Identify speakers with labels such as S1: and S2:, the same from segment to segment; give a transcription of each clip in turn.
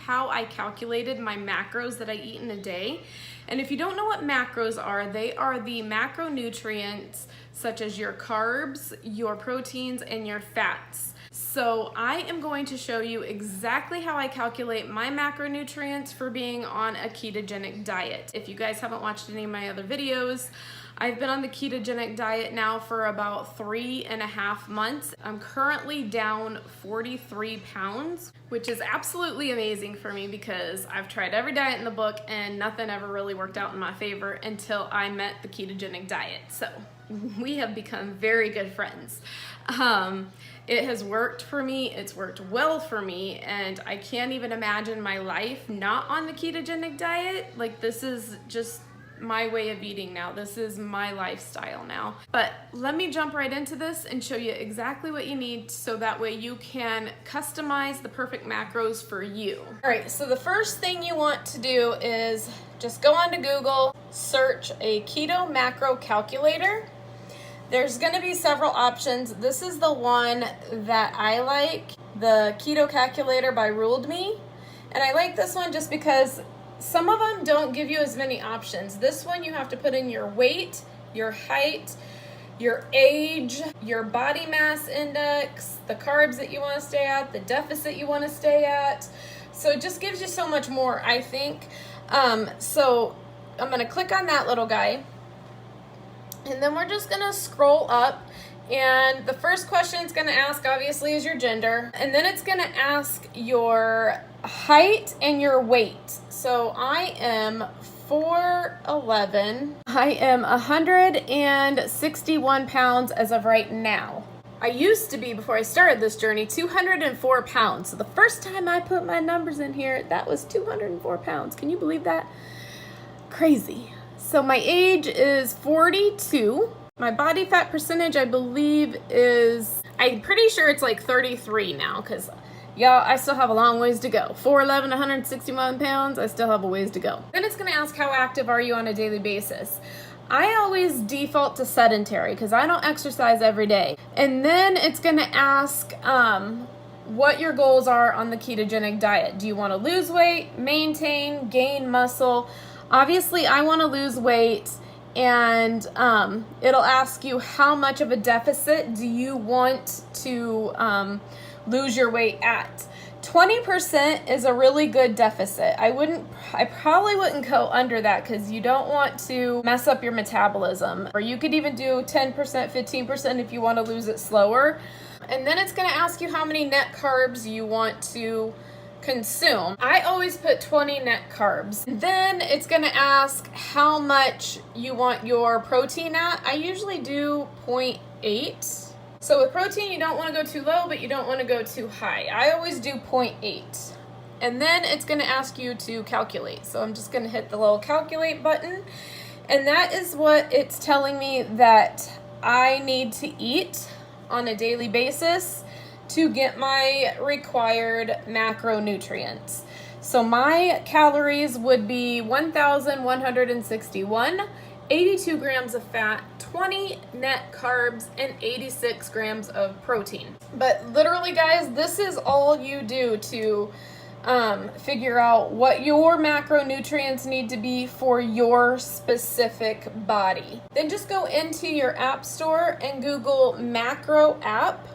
S1: how I calculated my macros that I eat in a day. And if you don't know what macros are, they are the macronutrients such as your carbs, your proteins, and your fats. So I am going to show you exactly how I calculate my macronutrients for being on a ketogenic diet. If you guys haven't watched any of my other videos, I've been on the ketogenic diet now for about 3.5 months. I'm currently down 43 pounds, which is absolutely amazing for me because I've tried every diet in the book and nothing ever really worked out in my favor until I met the ketogenic diet. So we have become very good friends. It has worked for me, it's worked well for me, and I can't even imagine my life not on the ketogenic diet. Like, this is just my way of eating now. This is my lifestyle now. But let me jump right into this and show you exactly what you need so that way you can customize the perfect macros for you. All right, so the first thing you want to do is just go onto Google, search a keto macro calculator. There's gonna be several options. This is the one that I like, the Keto Calculator by Ruled Me. And I like this one just because some of them don't give you as many options. This one you have to put in your weight, your height, your age, your body mass index, the carbs that you wanna stay at, the deficit you wanna stay at. So it just gives you so much more, I think. So I'm gonna click on that little guy. And then we're just gonna scroll up, and the first question it's gonna ask obviously is your gender, and then it's gonna ask your height and your weight. So I am 4'11". I am 161 pounds as of right now. I used to be, before I started this journey, 204 pounds. So the first time I put my numbers in here, that was 204 pounds. Can you believe that? Crazy. So my age is 42. My body fat percentage, I believe, is, I'm pretty sure it's like 33 now, because y'all, I still have a long ways to go. 4'11", 161 pounds, I still have a ways to go. Then it's gonna ask how active are you on a daily basis. I always default to sedentary because I don't exercise every day. And then it's gonna ask what your goals are on the ketogenic diet. Do you wanna lose weight, maintain, gain muscle? Obviously, I want to lose weight, and it'll ask you how much of a deficit do you want to lose your weight at. 20% is a really good deficit. I probably wouldn't go under that because you don't want to mess up your metabolism. Or you could even do 10%, 15% if you want to lose it slower. And then it's going to ask you how many net carbs you want to consume. I always put 20 net carbs. Then it's gonna ask how much you want your protein at. I usually do 0.8. So with protein, you don't wanna go too low, but you don't wanna go too high. I always do 0.8. And then it's gonna ask you to calculate. So I'm just gonna hit the little calculate button. And that is what it's telling me that I need to eat on a daily basis to get my required macronutrients. So my calories would be 1,161, 82 grams of fat, 20 net carbs, and 86 grams of protein. But literally, guys, this is all you do to figure out what your macronutrients need to be for your specific body. Then just go into your app store and Google macro app.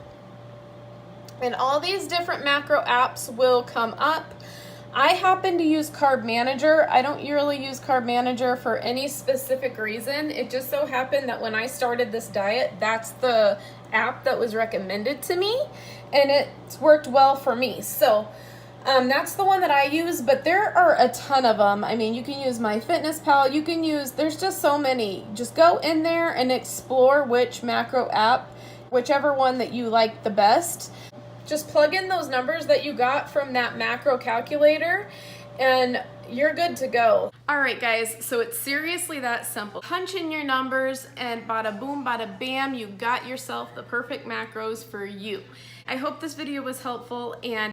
S1: And all these different macro apps will come up. I happen to use Carb Manager. I don't really use Carb Manager for any specific reason. It just so happened that when I started this diet, that's the app that was recommended to me, and it's worked well for me. So that's the one that I use, but there are a ton of them. I mean, you can use MyFitnessPal, you can use, there's just so many. Just go in there and explore which macro app, whichever one that you like the best. Just plug in those numbers that you got from that macro calculator and you're good to go. All right, guys, so it's seriously that simple. Punch in your numbers and bada boom, bada bam, you got yourself the perfect macros for you. I hope this video was helpful, and